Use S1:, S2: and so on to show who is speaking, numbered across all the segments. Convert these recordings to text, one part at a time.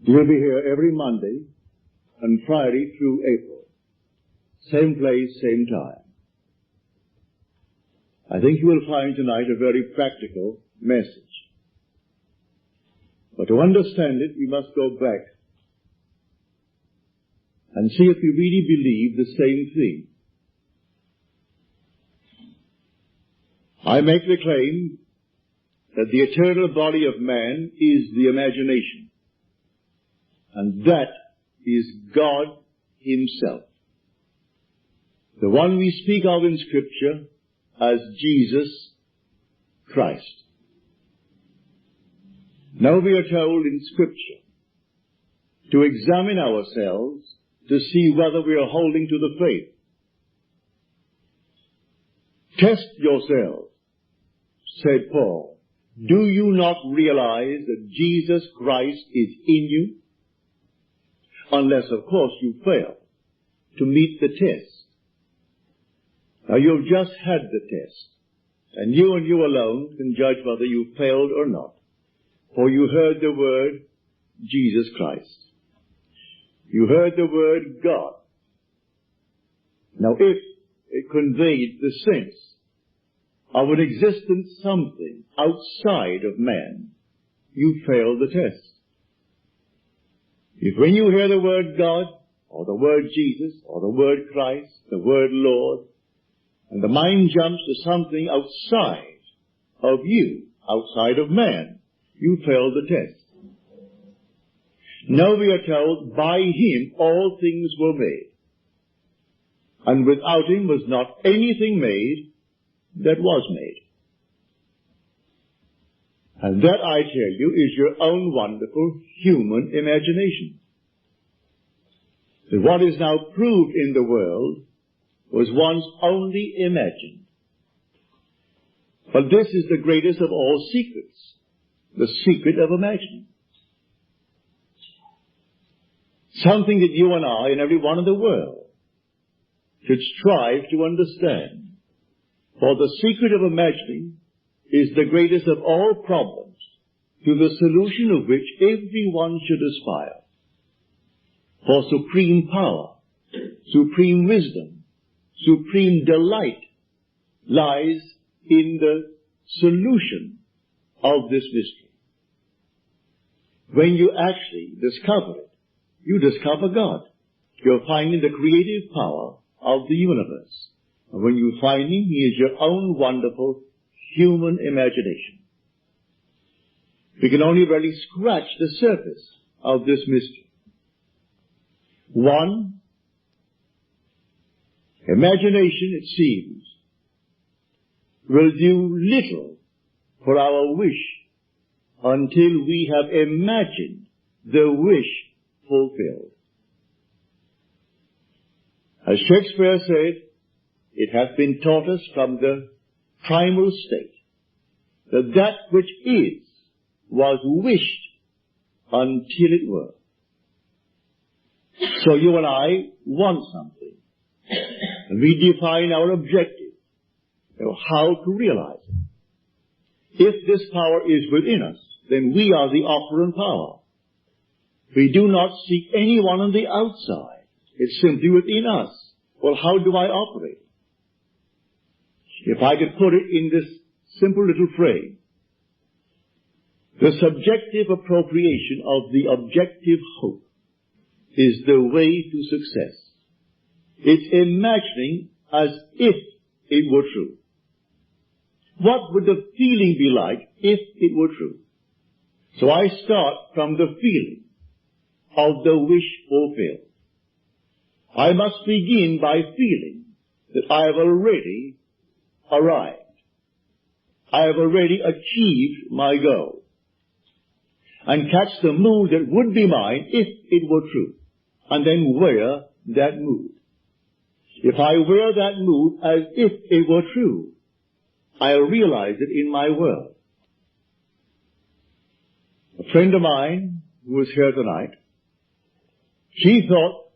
S1: We'll be here every Monday and Friday through April. Same place, same time. I think you will find tonight a very practical message. But to understand it, we must go back and see if we really believe the same thing. I make the claim that the eternal body of man is the imagination, and that is God Himself, the one we speak of in Scripture as Jesus Christ. Now we are told in Scripture to examine ourselves to see whether we are holding to the faith. Test yourselves, said Paul. Do you not realize that Jesus Christ is in you? Unless, of course, you fail to meet the test. Now, you've just had the test, and you alone can judge whether you failed or not. For you heard the word Jesus Christ. You heard the word God. Now, if it conveyed the sense of an existence something outside of man, you failed the test. If when you hear the word God, or the word Jesus, or the word Christ, the word Lord, and the mind jumps to something outside of you, outside of man, you failed the test. Now we are told, by Him all things were made, and without Him was not anything made that was made. And that, I tell you, is your own wonderful human imagination. That what is now proved in the world was once only imagined. But this is the greatest of all secrets, the secret of imagining. Something that you and I and everyone in the world should strive to understand. For the secret of imagining is the greatest of all problems, to the solution of which everyone should aspire. For supreme power, supreme wisdom, supreme delight lies in the solution of this mystery. When you actually discover it, you discover God. You're finding the creative power of the universe. And when you find Him, He is your own wonderful human imagination. We can only really scratch the surface of this mystery. One, imagination, it seems, will do little for our wish until we have imagined the wish fulfilled. As Shakespeare said, it hath been taught us from the primal state that that which is was wished until it were. So you and I want something, and we define our objective, how to realize it. If this power is within us, then we are the operant power. We do not seek anyone on the outside. It's simply within us. Well, how do I operate? If I could put it in this simple little phrase, the subjective appropriation of the objective hope is the way to success. It's imagining as if it were true. What would the feeling be like if it were true? So I start from the feeling of the wish fulfilled. I must begin by feeling that I have already arrived. I have already achieved my goal. And catch the mood that would be mine if it were true. And then wear that mood. If I wear that mood as if it were true, I'll realize it in my world. A friend of mine who was here tonight, she thought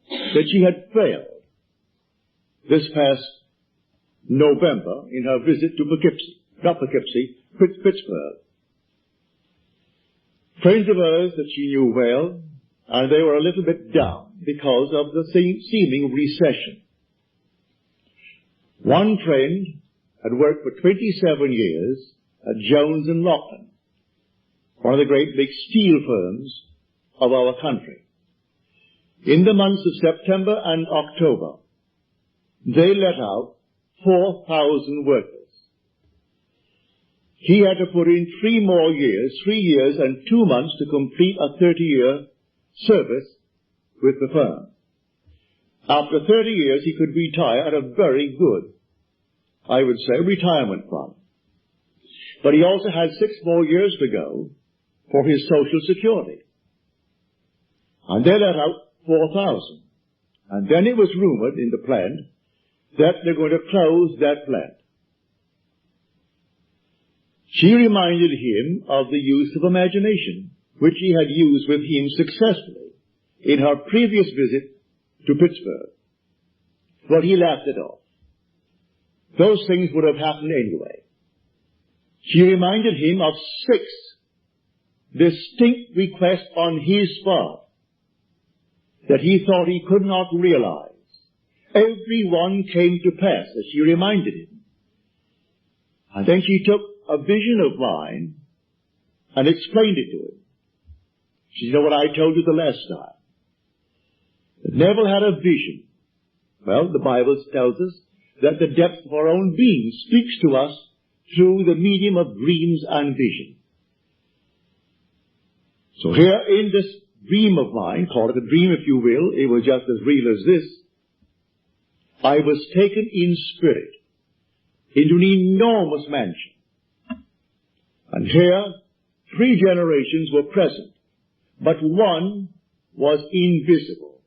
S1: that she had failed this past November in her visit to Pittsburgh. friends of hers that she knew well, and they were a little bit down because of the seeming recession. One friend had worked for 27 years at Jones and Loughlin, one of the great big steel firms of our country. In the months of September and October, they let out 4,000 workers. He had to put in 3 years and 2 months to complete a 30-year service with the firm. After 30 years, he could retire at a very good, I would say, retirement fund. But he also had 6 more years to go for his Social Security. And they let out 4,000. And then it was rumored in the plant that they're going to close that plant. She reminded him of the use of imagination, which he had used with him successfully in her previous visit to Pittsburgh. Well, he laughed it off. Those things would have happened anyway. She reminded him of 6 distinct requests on his part that he thought he could not realize. Every one came to pass, as she reminded him. And then she took a vision of mine and explained it to him. She said, "You know what I told you the last time? That Neville had a vision." Well, the Bible tells us that the depth of our own being speaks to us through the medium of dreams and vision. So here in this dream of mine, call it a dream if you will, it was just as real as this, I was taken in spirit into an enormous mansion. And here 3 generations were present, but one was invisible,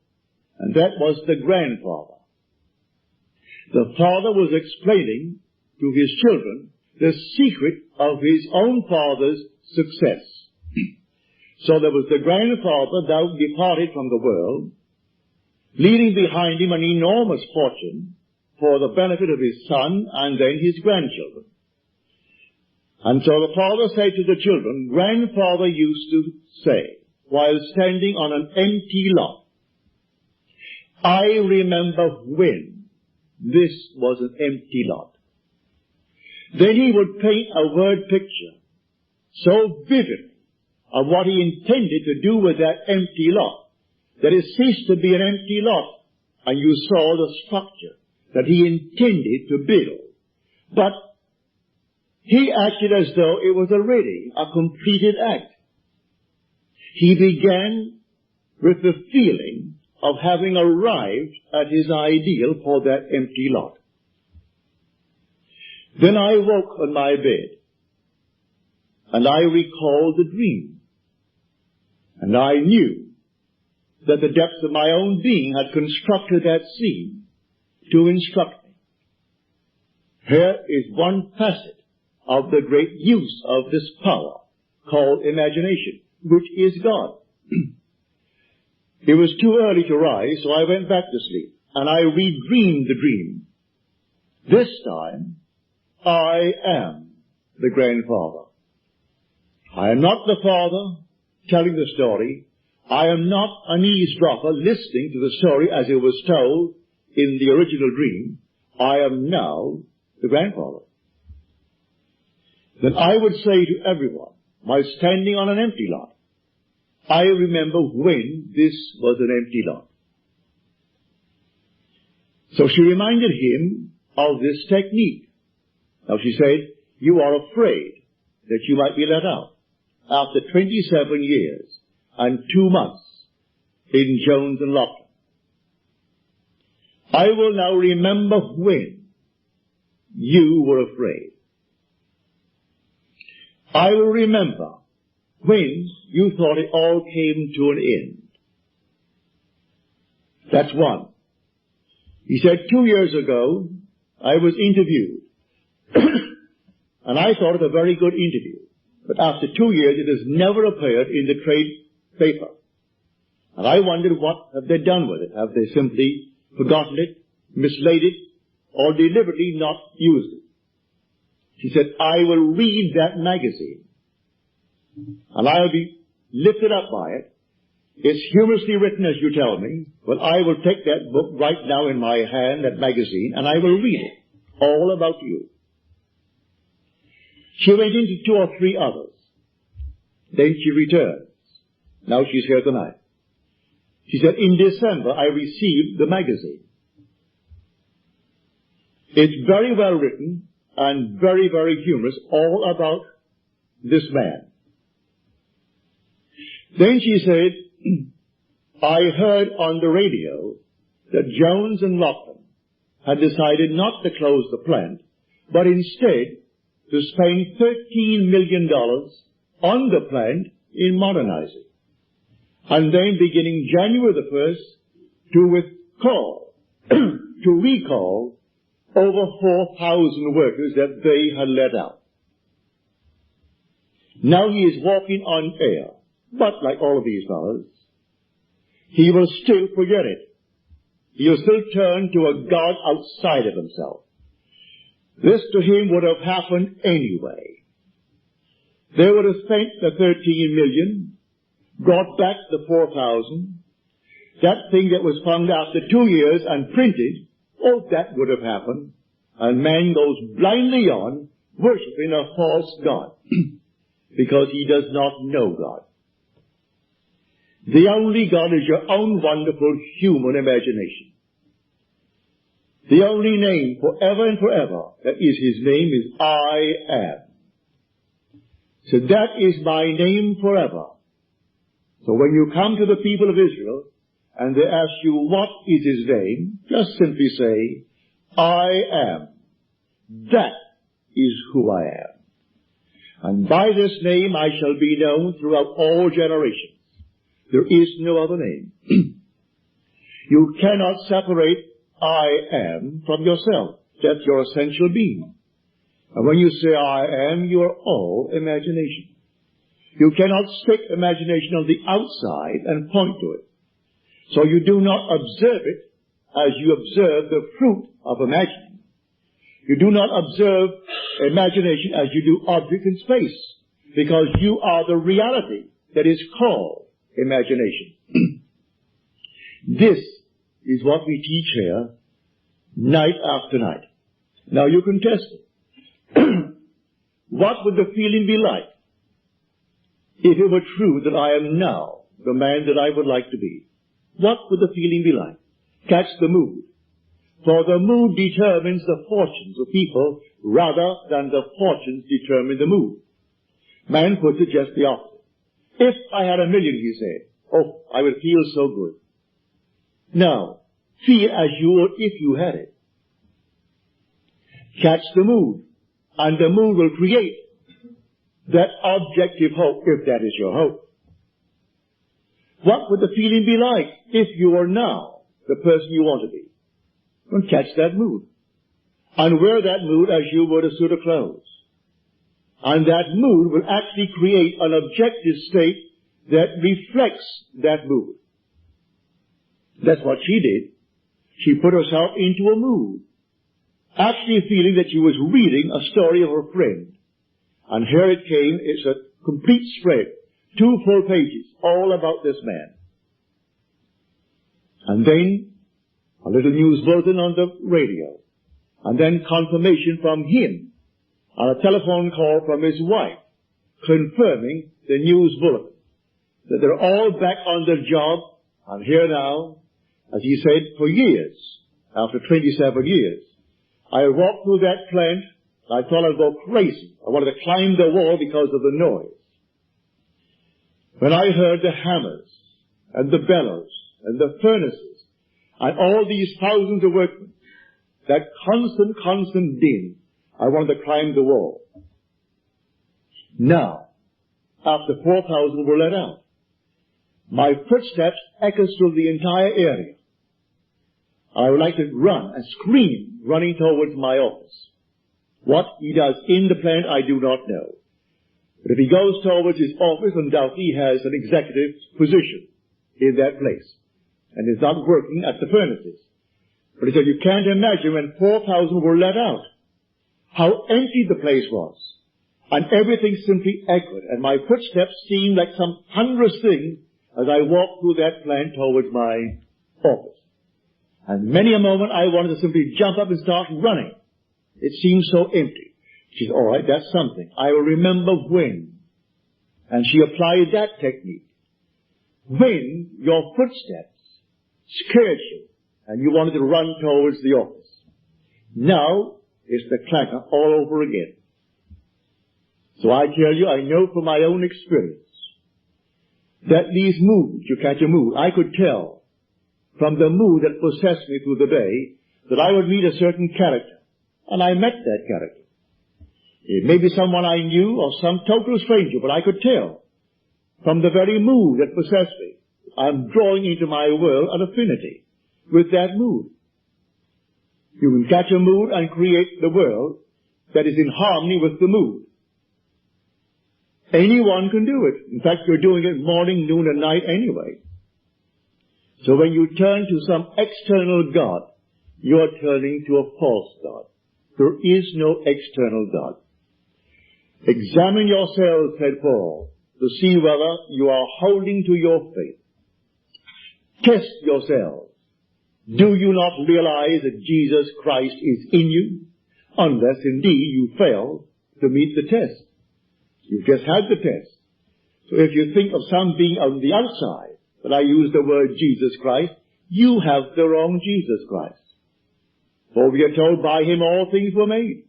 S1: and that was the grandfather. The father was explaining to his children the secret of his own father's success. So there was the grandfather now departed from the world, leaving behind him an enormous fortune for the benefit of his son and then his grandchildren. And so the father said to the children, grandfather used to say, while standing on an empty lot, "I remember when this was an empty lot." Then he would paint a word picture so vivid of what he intended to do with that empty lot, that it ceased to be an empty lot, and you saw the structure that he intended to build. But he acted as though it was already a completed act. He began with the feeling of having arrived at his ideal for that empty lot. Then I woke on my bed, and I recalled the dream, and I knew that the depths of my own being had constructed that scene to instruct me. Here is one facet of the great use of this power called imagination, which is God. It was too early to rise, so I went back to sleep, and I redreamed the dream. This time, I am the grandfather. I am not the father telling the story. I am not an eavesdropper listening to the story as it was told in the original dream. I am now the grandfather. Then I would say to everyone, while standing on an empty lot, I remember when this was an empty lot. So she reminded him of this technique. Now she said, you are afraid that you might be let out after 27 years and 2 months in Jones and Loughlin. I will now remember when you were afraid. I will remember when you thought it all came to an end. That's one. He said 2 years ago, I was interviewed. And I thought it a very good interview. But after 2 years, it has never appeared in the trade paper. And I wondered what have they done with it. Have they simply forgotten it, mislaid it, or deliberately not used it? She said, I will read that magazine. And I'll be lifted up by it. It's humorously written, as you tell me. Well, I will take that book right now in my hand, that magazine, and I will read it. All about you. She went into 2 or 3 others. Then she returns. Now she's here tonight. She said, in December, I received the magazine. It's very well written and very, very humorous, all about this man. Then she said, I heard on the radio that Jones and Lachlan had decided not to close the plant, but instead to spend $13 million on the plant in modernizing. And then beginning January the 1st, to recall over 4,000 workers that they had let out. Now he is walking on air, but like all of these fellows, he will still forget it. He will still turn to a God outside of himself. This to him would have happened anyway. They would have spent the 13 million, brought back the 4,000, that thing that was found after 2 years and printed, oh, that would have happened. And man goes blindly on, worshipping a false God, because he does not know God. The only God is your own wonderful human imagination. The only name forever and forever that is his name is I am. So that is my name forever. So when you come to the people of Israel and they ask you what is his name, just simply say, I am. That is who I am. And by this name I shall be known throughout all generations. There is no other name. You cannot separate I am from yourself. That's your essential being. And when you say I am, you are all imagination. You cannot stick imagination on the outside and point to it. So you do not observe it as you observe the fruit of imagining. You do not observe imagination as you do object in space, because you are the reality that is called imagination. This is what we teach here night after night. Now you can test it. What would the feeling be like if it were true that I am now the man that I would like to be? What would the feeling be like? Catch the mood. For the mood determines the fortunes of people rather than the fortunes determine the mood. Man puts it just the opposite. If I had $1 million, he said, oh, I would feel so good. Now, feel as you would if you had it. Catch the mood, and the mood will create that objective hope, if that is your hope. What would the feeling be like if you were now the person you want to be? Well, catch that mood, and wear that mood as you would a suit of clothes. And that mood will actually create an objective state that reflects that mood. That's what she did. She put herself into a mood, actually feeling that she was reading a story of her friend. And here it came. It's a complete spread, 2 full pages, all about this man. And then a little news bulletin on the radio. And then confirmation from him on a telephone call from his wife, confirming the news bulletin, that they're all back on their job, and here now, as he said, for years, after 27 years, I walked through that plant, I thought I'd go crazy. I wanted to climb the wall because of the noise. When I heard the hammers, and the bellows, and the furnaces, and all these thousands of workmen, that constant din, I wanted to climb the wall. Now, after 4,000 were let out, my footsteps echoed through the entire area. I would like to run and scream, running towards my office. What he does in the plant, I do not know. But if he goes towards his office, undoubtedly he has an executive position in that place, and is not working at the furnaces. But he said, you can't imagine when 4,000 were let out, how empty the place was. And everything simply echoed, and my footsteps seemed like some thunderous thing as I walked through that plant towards my office. And many a moment I wanted to simply jump up and start running. It seemed so empty. She said, all right, that's something. I will remember when. And she applied that technique. When your footsteps scared you and you wanted to run towards the office. Now it's the clatter all over again. So I tell you, I know from my own experience that these moods, you catch a mood, I could tell from the mood that possessed me through the day that I would meet a certain character. And I met that character. It may be someone I knew or some total stranger, but I could tell from the very mood that possessed me. I'm drawing into my world an affinity with that mood. You can catch a mood and create the world that is in harmony with the mood. Anyone can do it. In fact, you're doing it morning, noon, and night anyway. So when you turn to some external God, you are turning to a false God. There is no external God. Examine yourselves, said Paul, to see whether you are holding to your faith. Test yourselves. Do you not realize that Jesus Christ is in you? Unless indeed you fail to meet the test. You've just had the test. So if you think of some being on the outside, but I use the word Jesus Christ, you have the wrong Jesus Christ. For we are told by him all things were made.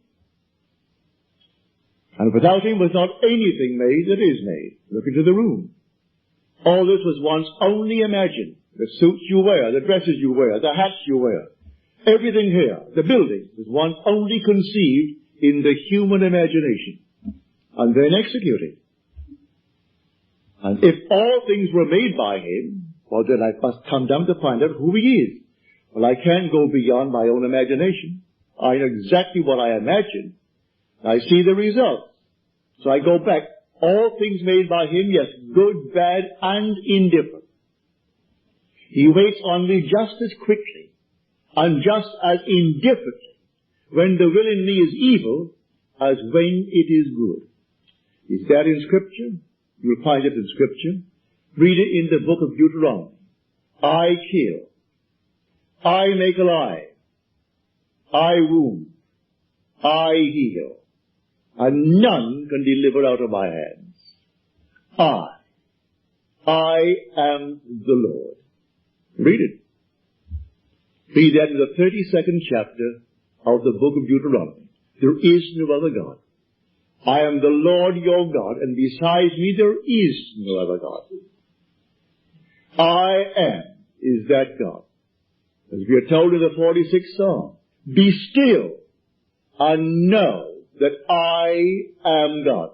S1: And without him was not anything made that is made. Look into the room. All this was once only imagined. The suits you wear, the dresses you wear, the hats you wear. Everything here, the building, was once only conceived in the human imagination. And then executed. And if all things were made by him, well then I must come down to find out who he is. Well, I can't go beyond my own imagination. I know exactly what I imagine. I see the results. So I go back. All things made by him, yes, good, bad, and indifferent. He waits on me just as quickly and just as indifferently when the will in me is evil as when it is good. Is that in Scripture? You'll find it in Scripture. Read it in the book of Deuteronomy. I kill. I make alive. I wound. I heal. And none can deliver out of my hands. I am the Lord. Read it. Read that in the 32nd chapter of the book of Deuteronomy. There is no other God. I am the Lord your God, and besides me there is no other God. I am is that God. As we are told in the 46th Psalm, be still and know that I am God.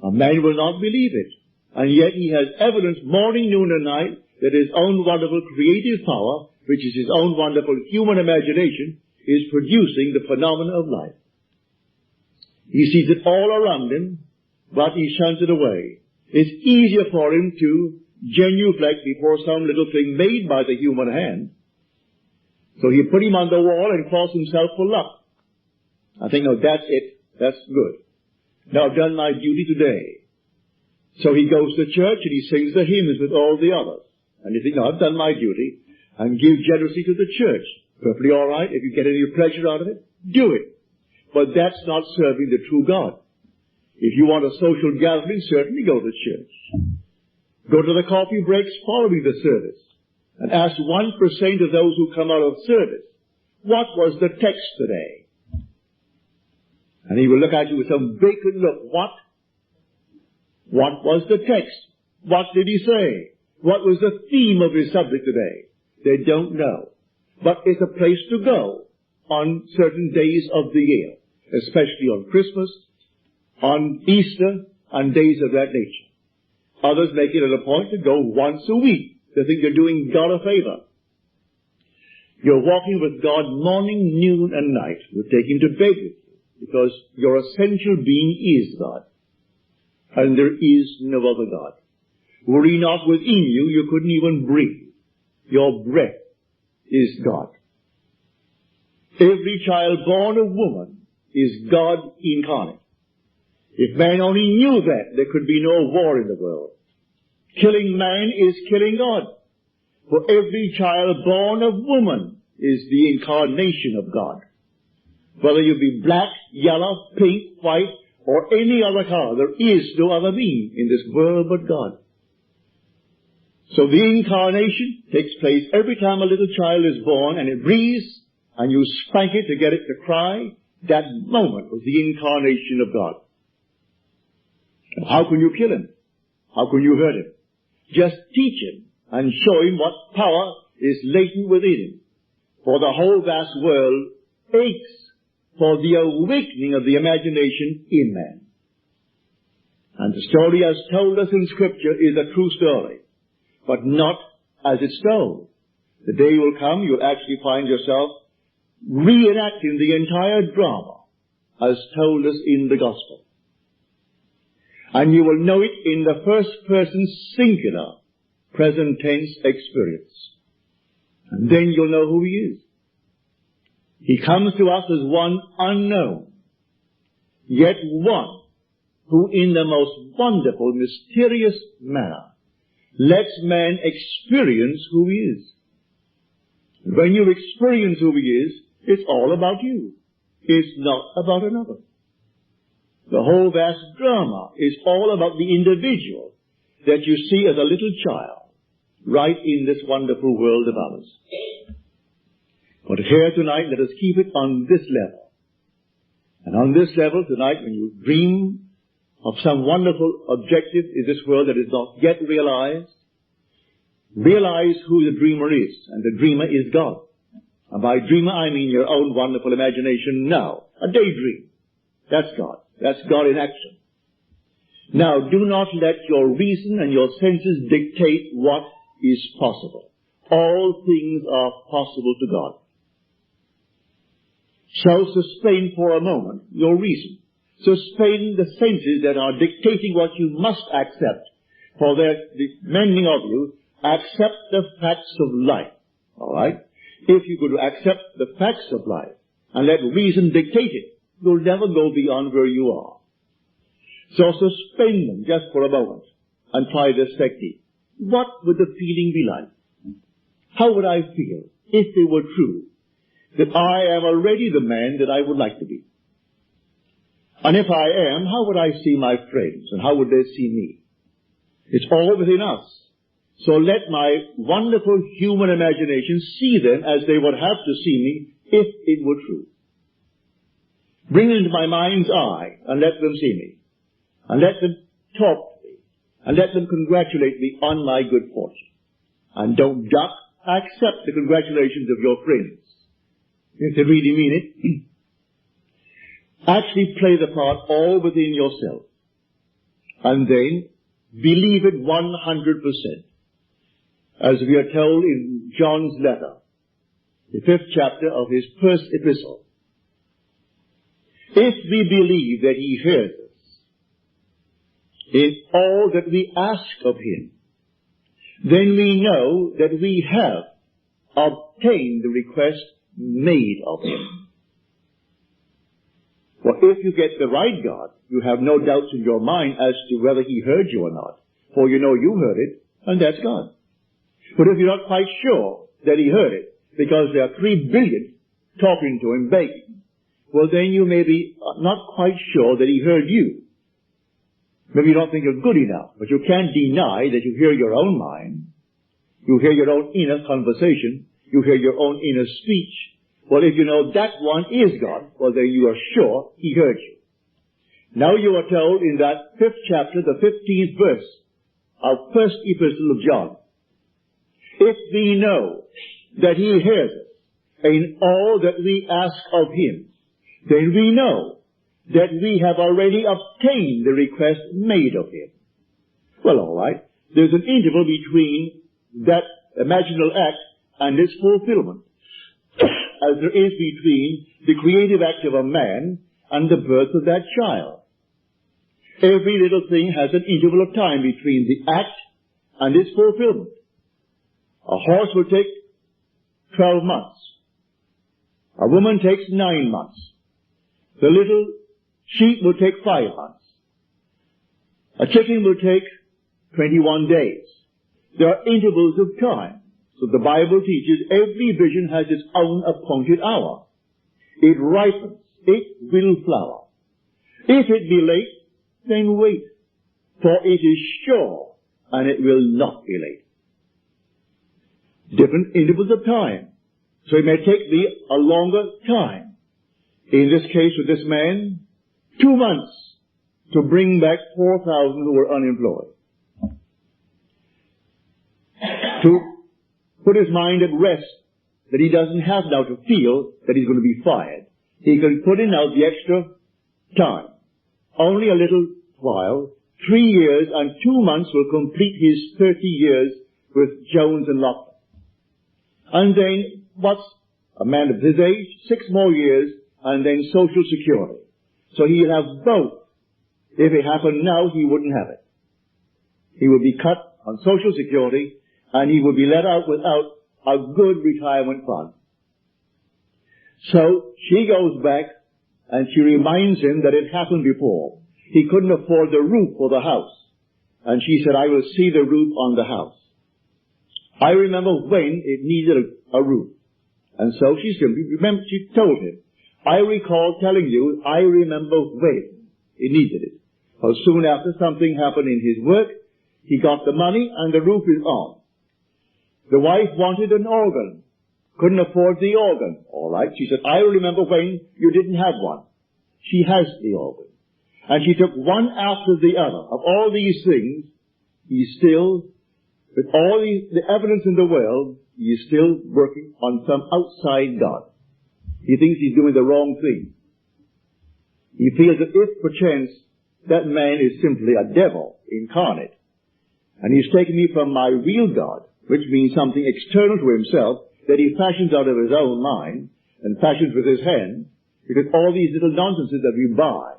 S1: A man will not believe it, and yet he has evidence morning, noon, and night that his own wonderful creative power, which is his own wonderful human imagination, is producing the phenomena of life. He sees it all around him, but he shuns it away. It's easier for him to genuflect before some little thing made by the human hand. So he put him on the wall and cross himself for luck. I think, oh, that's it. That's good. Now I've done my duty today. So he goes to church and he sings the hymns with all the others. And you think, no, I've done my duty, and give generously to the church. Perfectly all right. If you get any pleasure out of it, do it. But that's not serving the true God. If you want a social gathering, certainly go to church. Go to the coffee breaks following the service and ask 1% of those who come out of service, what was the text today? And he will look at you with some vacant look. What? What was the text? What did he say? What was the theme of his subject today? They don't know. But it's a place to go on certain days of the year, especially on Christmas, on Easter, and days of that nature. Others make it a point to go once a week. They think they're doing God a favor. You're walking with God morning, noon, and night. You take him to bed with you, because your essential being is God. And there is no other God. Were he not within you, you couldn't even breathe. Your breath is God. Every child born of woman is God incarnate. If man only knew that, there could be no war in the world. Killing man is killing God. For every child born of woman is the incarnation of God. Whether you be black, yellow, pink, white, or any other color, there is no other being in this world but God. So the incarnation takes place every time a little child is born and it breathes and you spank it to get it to cry. That moment was the incarnation of God. And how can you kill him? How can you hurt him? Just teach him and show him what power is latent within him. For the whole vast world aches for the awakening of the imagination in man. And the story as told us in Scripture is a true story, but not as it's told. The day will come you'll actually find yourself reenacting the entire drama as told us in the Gospel. And you will know it in the first person singular present tense experience. And then you'll know who he is. He comes to us as one unknown, yet one who in the most wonderful, mysterious manner lets man experience who he is. When you experience who he is, it's all about you. It's not about another. The whole vast drama is all about the individual that you see as a little child right in this wonderful world of ours. But here tonight, let us keep it on this level. And on this level tonight, when you dream of some wonderful objective in this world that is not yet realized, realize who the dreamer is. And the dreamer is God. And by dreamer, I mean your own wonderful imagination now. A daydream. That's God. That's God in action. Now, do not let your reason and your senses dictate what is possible. All things are possible to God. So suspend for a moment your reason. Suspend the senses that are dictating what you must accept. For the many of you accept the facts of life. All right? If you could accept the facts of life and let reason dictate it, you'll never go beyond where you are. So suspend them just for a moment and try this technique. What would the feeling be like? How would I feel if it were true that I am already the man that I would like to be? And if I am, how would I see my friends and how would they see me? It's all within us. So let my wonderful human imagination see them as they would have to see me if it were true. Bring it into my mind's eye and let them see me. And let them talk to me. And let them congratulate me on my good fortune. And don't duck. Accept the congratulations of your friends. If they really mean it. Actually play the part all within yourself. And then believe it 100%. As we are told in John's letter, the 5th chapter of his first epistle. If we believe that he hears us in all that we ask of him, then we know that we have obtained the request made of him. For if you get the right God, you have no doubts in your mind as to whether he heard you or not. For you know you heard it, and that's God. But if you're not quite sure that he heard it, because there are 3 billion talking to him, begging, well then you may be not quite sure that he heard you. Maybe you don't think you're good enough, but you can't deny that you hear your own mind. You hear your own inner conversation. You hear your own inner speech. Well, if you know that one is God, well then you are sure he heard you. Now you are told in that 5th chapter, the 15th verse of first epistle of John, if we know that he hears us in all that we ask of him, then we know that we have already obtained the request made of him. Well, all right. There's an interval between that imaginal act and its fulfillment, as there is between the creative act of a man and the birth of that child. Every little thing has an interval of time between the act and its fulfillment. A horse will take 12 months. A woman takes 9 months. The little sheep will take 5 months. A chicken will take 21 days. There are intervals of time. So the Bible teaches every vision has its own appointed hour. It ripens. It will flower. If it be late, then wait, for it is sure, and it will not be late. Different intervals of time. So it may take thee a longer time. In this case with this man, 2 months to bring back 4,000 who were unemployed. To put his mind at rest that he doesn't have now to feel that he's going to be fired. He can put in now the extra time. Only a little while, 3 years and 2 months will complete his 30 years with Jones and Lockton. And then, what's a man of his age? 6 more years, and then Social Security. So he'll have both. If it happened now, he wouldn't have it. He would be cut on Social Security, and he would be let out without a good retirement fund. So she goes back, and she reminds him that it happened before. He couldn't afford the roof for the house. And she said, I will see the roof on the house. I remember when it needed a roof. And so she told him, I recall telling you, I remember when it needed it. So soon after something happened in his work, he got the money and the roof is on. The wife wanted an organ. Couldn't afford the organ. All right. She said, I remember when you didn't have one. She has the organ. And she took one after the other. Of all these things, he's still, with all the evidence in the world, he is still working on some outside God. He thinks he's doing the wrong thing. He feels that if perchance that man is simply a devil incarnate, and he's taken me from my real God, which means something external to himself, that he fashions out of his own mind, and fashions with his hand, because all these little nonsenses that we buy,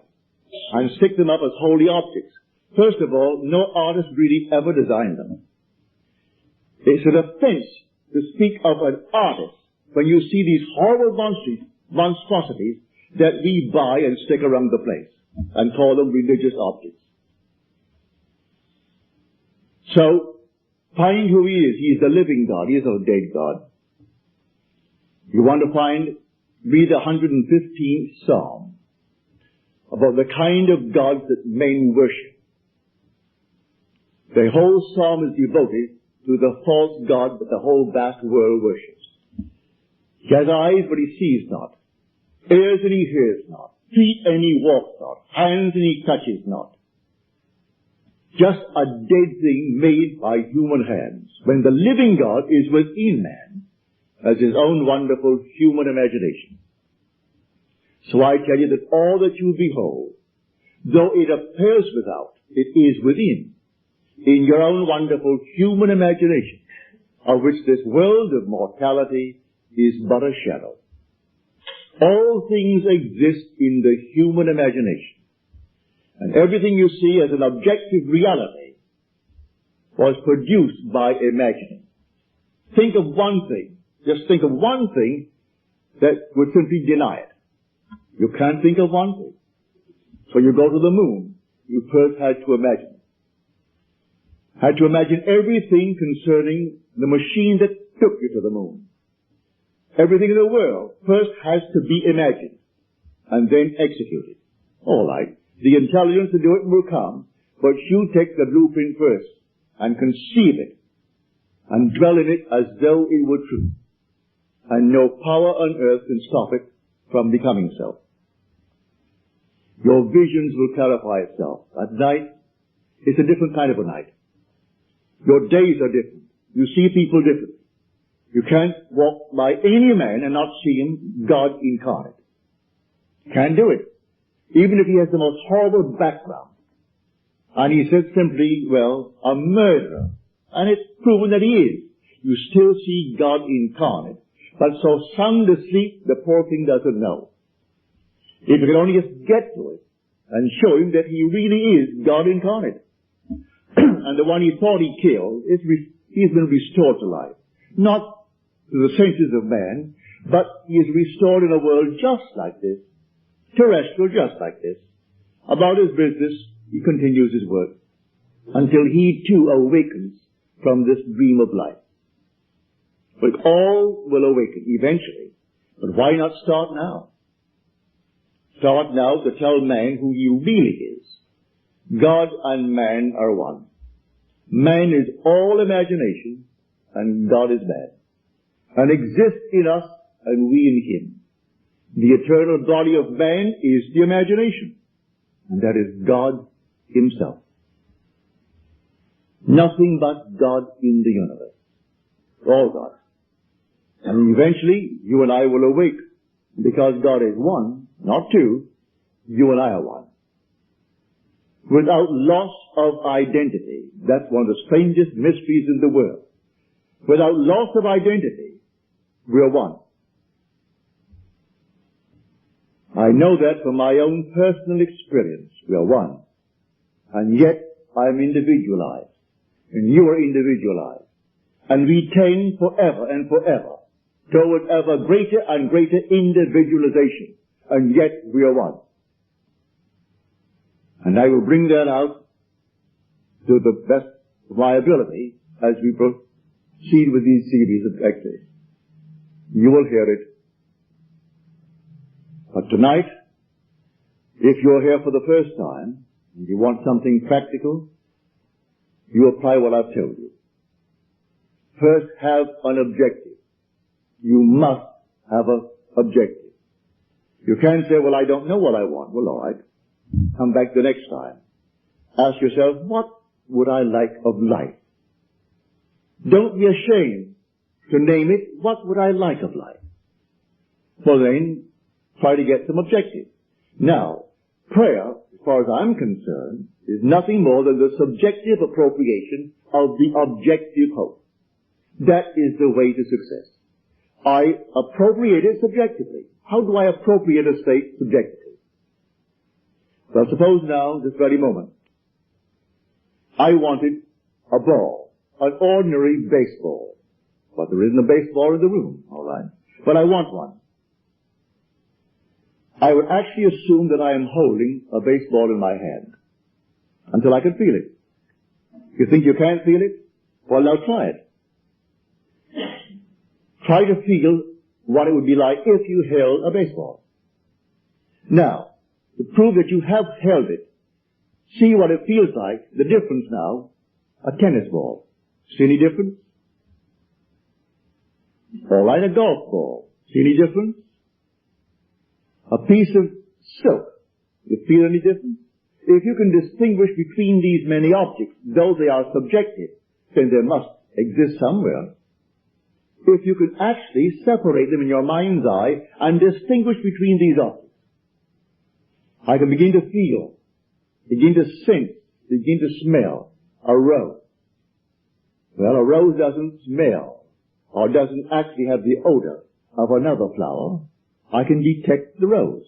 S1: and stick them up as holy objects. First of all, no artist really ever designed them. It's an offense to speak of an artist when you see these horrible monstrosities that we buy and stick around the place and call them religious objects. So, find who he is. He is the living God. He is not a dead God. You want to read the 115th Psalm about the kind of gods that men worship. The whole psalm is devoted to the false god that the whole vast world worships. He has eyes, but he sees not. Ears, and he hears not. Feet, and he walks not. Hands, and he touches not. Just a dead thing made by human hands, when the living God is within man as his own wonderful human imagination. So I tell you that all that you behold, though it appears without, it is within, in your own wonderful human imagination, of which this world of mortality is but a shadow. All things exist in the human imagination. And everything you see as an objective reality was produced by imagining. Think of one thing. Just think of one thing that would simply deny it. You can't think of one thing. So you go to the moon. You first had to imagine. Had to imagine everything concerning the machine that took you to the moon. Everything in the world first has to be imagined and then executed. All right. The intelligence to do it will come, but you take the blueprint first and conceive it and dwell in it as though it were true. And no power on earth can stop it from becoming so. Your visions will clarify itself. At night, it's a different kind of a night. Your days are different. You see people different. You can't walk by any man and not see him God incarnate. Can't do it. Even if he has the most horrible background. And he says simply, well, a murderer. And it's proven that he is. You still see God incarnate. But so sound asleep, the poor thing doesn't know. If you can only just get to it and show him that he really is God incarnate. And the one he thought he killed, he's been restored to life. Not to the senses of man, but he is restored in a world just like this. Terrestrial, just like this. About his business, he continues his work. until he too awakens from this dream of life. But all will awaken eventually. But why not start now? Start now to tell man who he really is. God and man are one. Man is all imagination, and God is man, and exists in us and we in him. The eternal body of man is the imagination, and that is God himself. Nothing but God in the universe. All God. And eventually, you and I will awake, because God is one, not two. You and I are one. Without loss of identity. That's one of the strangest mysteries in the world. Without loss of identity, we are one. I know that from my own personal experience. We are one. And yet, I am individualized. And you are individualized. And we tend forever and forever toward ever greater and greater individualization. And yet, we are one. And I will bring that out to the best of my ability as we proceed with these series of lectures. You will hear it. But tonight, if you're here for the first time, and you want something practical, you apply what I've told you. First, have an objective. You must have an objective. You can't say, well, I don't know what I want. Well, all right. Come back the next time. Ask yourself, what would I like of life? Don't be ashamed to name it, what would I like of life? Well then, try to get some objective. Now, prayer, as far as I'm concerned, is nothing more than the subjective appropriation of the objective hope. That is the way to success. I appropriate it subjectively. How do I appropriate a state subjectively? Well, suppose now, this very moment, I wanted a ball, an ordinary baseball. But there isn't a baseball in the room, all right? But I want one. I would actually assume that I am holding a baseball in my hand until I can feel it. You think you can't feel it? Well, now try it. Try to feel what it would be like if you held a baseball. Now, to prove that you have held it, see what it feels like, the difference now, a tennis ball. See any difference? All right, a golf ball. See any difference? A piece of silk. You feel any difference? If you can distinguish between these many objects, though they are subjective, then they must exist somewhere. If you can actually separate them in your mind's eye and distinguish between these objects, I can begin to feel, begin to sense, begin to smell a rose. Well, a rose doesn't smell or doesn't actually have the odor of another flower. I can detect the rose.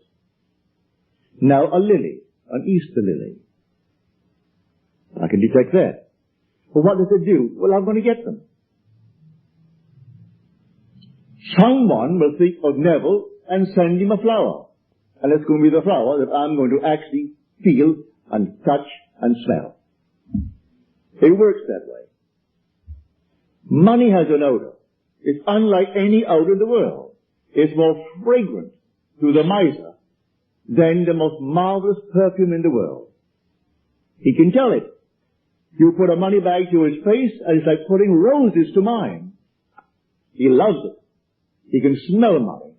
S1: Now a lily, an Easter lily. I can detect that. Well, what does it do? Well, I'm going to get them. Someone will think of Neville and send him a flower. And it's going to be the flower that I'm going to actually feel and touch and smell. It works that way. Money has an odor. It's unlike any odor in the world. It's more fragrant to the miser than the most marvelous perfume in the world. He can tell it. You put a money bag to his face and it's like putting roses to mine. He loves it. He can smell money.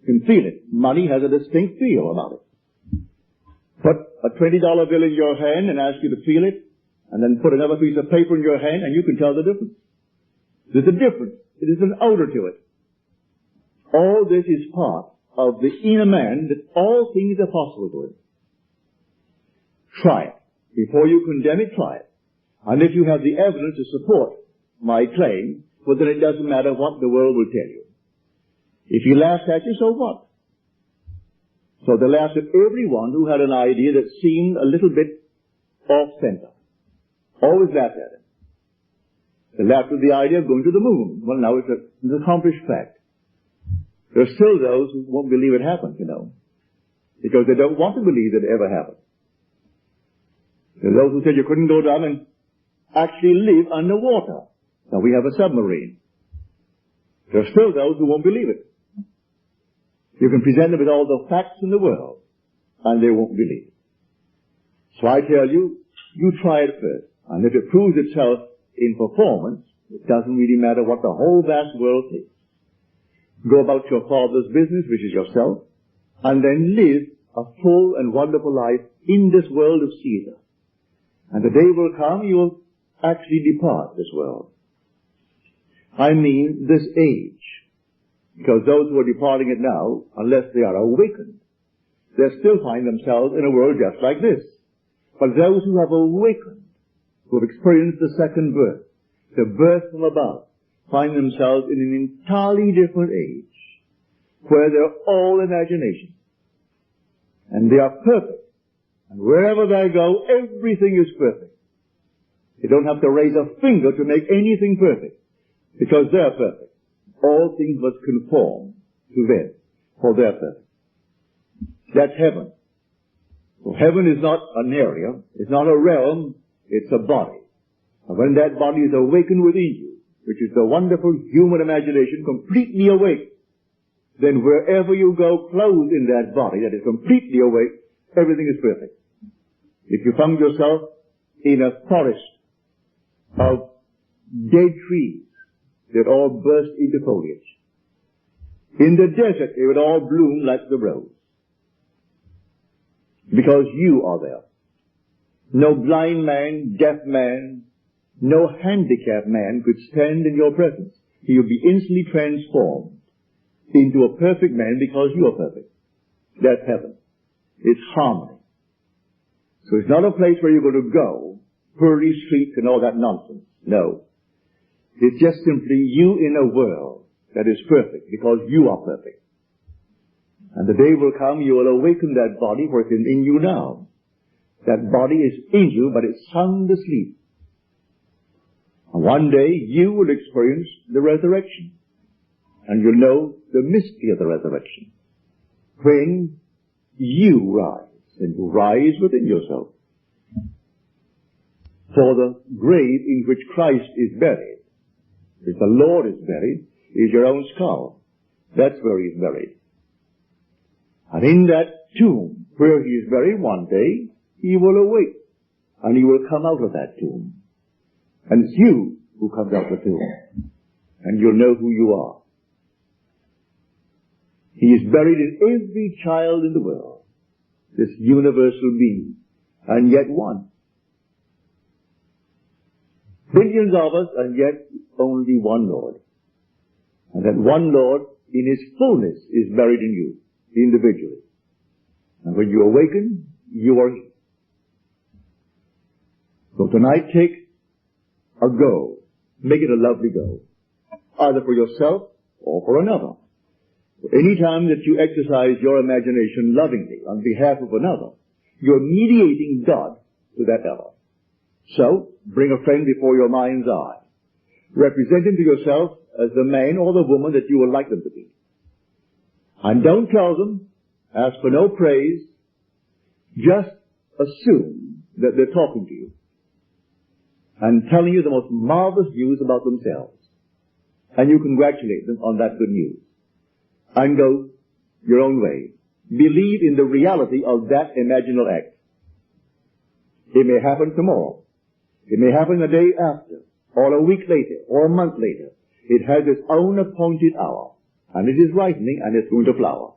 S1: He can feel it. Money has a distinct feel about it. Put a $20 bill in your hand and ask you to feel it, and then put another piece of paper in your hand and you can tell the difference. There's a difference. It is an odor to it. All this is part of the inner man, that all things are possible to him. Try it. Before you condemn it, try it. And if you have the evidence to support my claim, well then it doesn't matter what the world will tell you. If he laughs at you, so what? So they laughed at everyone who had an idea that seemed a little bit off-center. Always laughed at him. They laughed at the idea of going to the moon. Well, now it's an accomplished fact. There are still those who won't believe it happened, because they don't want to believe that it ever happened. There are those who said you couldn't go down and actually live underwater. Now we have a submarine. There are still those who won't believe it. You can present them with all the facts in the world, and they won't believe it. So I tell you, you try it first. And if it proves itself in performance, it doesn't really matter what the whole vast world thinks. Go about your Father's business, which is yourself, and then live a full and wonderful life in this world of Caesar. And the day will come you will actually depart this world. I mean this age. Because those who are departing it now, unless they are awakened, they'll still find themselves in a world just like this. But those who have awakened, who have experienced the second birth, the birth from above, find themselves in an entirely different age, where they're all imagination. And they are perfect. And wherever they go, everything is perfect. They don't have to raise a finger to make anything perfect, because they're perfect. All things must conform to them, for they're perfect. That's heaven. So heaven is not an area, it's not a realm, it's a body. And when that body is awakened within you, which is the wonderful human imagination completely awake, then wherever you go clothed in that body that is completely awake, everything is perfect. If you found yourself in a forest of dead trees that all burst into foliage, in the desert it would all bloom like the rose, because you are there. No blind man, deaf man, no handicapped man could stand in your presence. He would be instantly transformed into a perfect man because you are perfect. That's heaven. It's harmony. So it's not a place where you're going to go, pearly streets and all that nonsense. No. It's just simply you in a world that is perfect because you are perfect. And the day will come you will awaken that body where it's in you now. That body is in you, but it's sound asleep. And one day you will experience the resurrection. And you'll know the mystery of the resurrection. When you rise, and you rise within yourself. For the grave in which Christ is buried, if the Lord is buried, is your own skull. That's where he is buried. And in that tomb, where he is buried one day, he will awake. And he will come out of that tomb. And it's you who comes out of the tomb. And you'll know who you are. He is buried in every child in the world. This universal being. And yet one. Billions of us, and yet only one Lord. And that one Lord, in his fullness, is buried in you, individually. And when you awaken, you are he. So tonight take a go. Make it a lovely go. Either for yourself or for another. Any time that you exercise your imagination lovingly on behalf of another, you're mediating God to that other. So, bring a friend before your mind's eye. Represent him to yourself as the man or the woman that you would like them to be. And don't tell them, ask for no praise, just assume that they're talking to you and telling you the most marvelous news about themselves. And you congratulate them on that good news. And go your own way. Believe in the reality of that imaginal act. It may happen tomorrow. It may happen the day after, or a week later, or a month later. It has its own appointed hour, and it is ripening, and it's going to flower.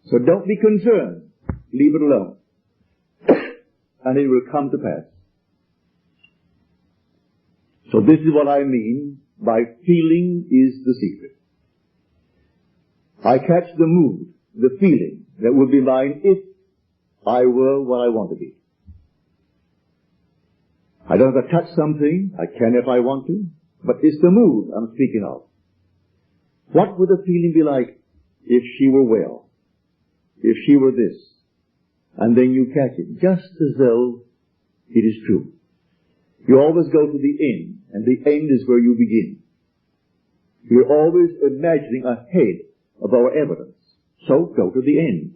S1: So don't be concerned. Leave it alone. And it will come to pass. So this is what I mean by feeling is the secret. I catch the mood, the feeling that would be mine if I were what I want to be. I don't have to touch something. I can if I want to. But it's the mood I'm speaking of. What would the feeling be like if she were well? If she were this? And then you catch it, just as though it is true. You always go to the end, and the end is where you begin. We're always imagining ahead of our evidence. So go to the end.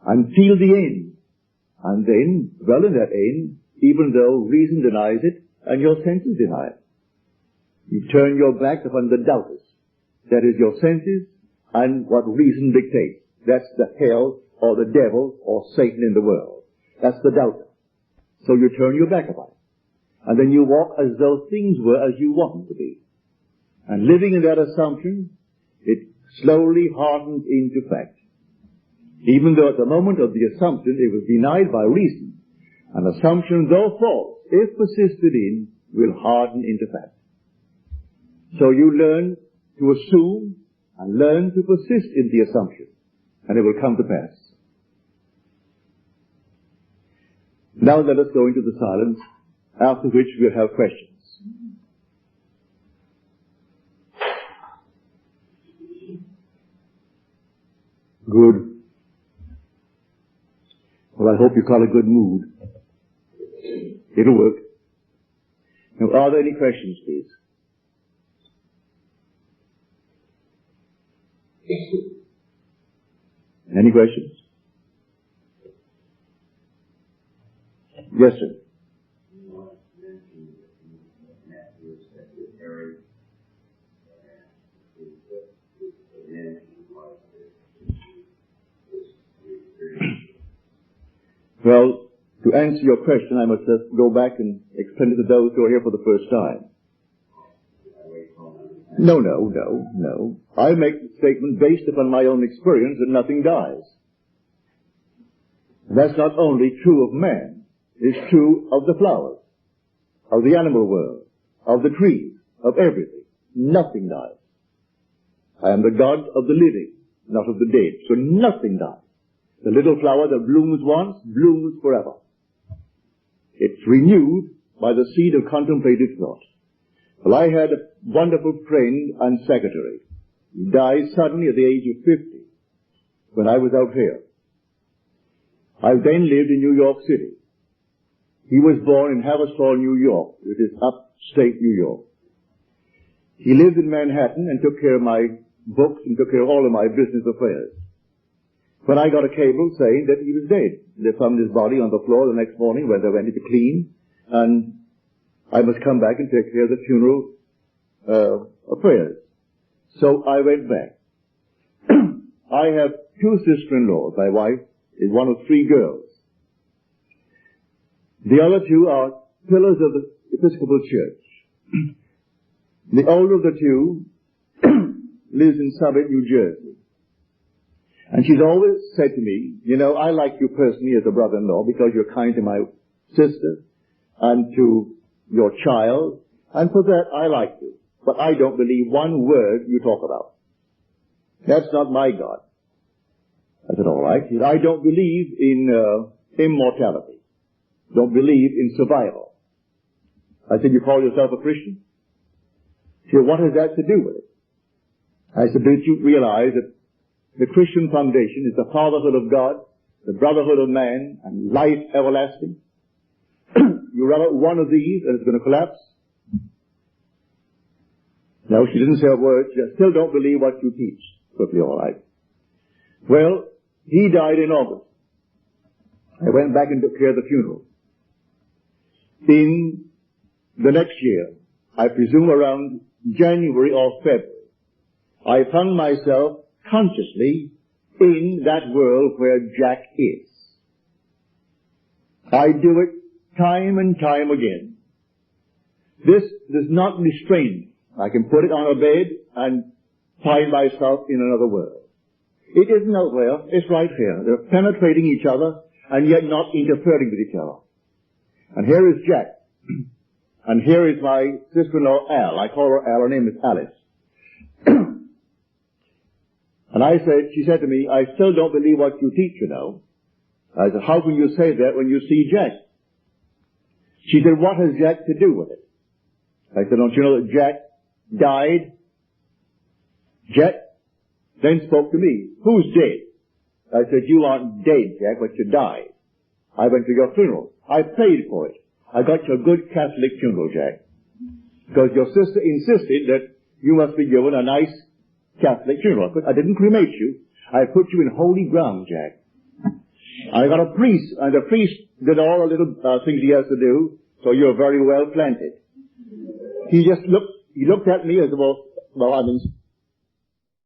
S1: And feel the end. And then, dwell in that end, even though reason denies it and your senses deny it. You turn your back upon the doubters. That is your senses and what reason dictates. That's the hell or the devil or Satan in the world. That's the doubter. So you turn your back upon it. And then you walk as though things were as you want them to be. And living in that assumption, it slowly hardens into fact. Even though at the moment of the assumption it was denied by reason, an assumption, though false, if persisted in, will harden into fact. So you learn to assume and learn to persist in the assumption, and it will come to pass. Now let us go into the silence, after which we'll have questions. Good. Well, I hope you got a good mood. It'll work. Now, are there any questions, please? Any questions? Yes, sir. Well, to answer your question, I must just go back and explain it to those who are here for the first time. No. I make the statement based upon my own experience that nothing dies. And that's not only true of man. It's true of the flowers, of the animal world, of the trees, of everything. Nothing dies. I am the God of the living, not of the dead. So nothing dies. The little flower that blooms once, blooms forever. It's renewed by the seed of contemplative thought. Well, I had a wonderful friend and secretary. He died suddenly at the age of 50 when I was out here. I then lived in New York City. He was born in Haverstraw, New York, which is upstate New York. He lived in Manhattan and took care of my books and took care of all of my business affairs. When I got a cable saying that he was dead, they found his body on the floor the next morning when they went to clean, and I must come back and take care of the funeral affairs. So I went back. I have two sister-in-laws. My wife is one of three girls. The other two are pillars of the Episcopal Church. The older of the two lives in Summit, New Jersey. And she's always said to me, you know, I like you personally as a brother-in-law because you're kind to my sister and to your child, and for that I like you. But I don't believe one word you talk about. That's not my God. I said, all right. I don't believe in immortality. Don't believe in survival. I said, you call yourself a Christian? She said, what has that to do with it? I said, don't you realize that the Christian foundation is the fatherhood of God, the brotherhood of man, and life everlasting? You run out one of these and it's going to collapse? No, she didn't say a word. She said, still don't believe what you teach. Perfectly all right. Well, he died in August. I went back and took care of the funeral. In the next year, I presume around January or February, I found myself consciously in that world where Jack is. I do it time and time again. This does not restrain me. I can put it on a bed and find myself in another world. It isn't out there, it's right here. They're penetrating each other and yet not interfering with each other. And here is Jack. And here is my sister-in-law Al. I call her Al, her name is Alice. And she said to me, I still don't believe what you teach, you know. I said, how can you say that when you see Jack? She said, what has Jack to do with it? I said, don't you know that Jack died? Jack then spoke to me. Who's dead? I said, you aren't dead, Jack, but you died. I went to your funeral. I paid for it. I got you a good Catholic funeral, Jack. Because your sister insisted that you must be given a nice Catholic funeral. I didn't cremate you. I put you in holy ground, Jack. I got a priest, and the priest did all the little things he has to do, so you're very well planted. He looked at me as well, I mean,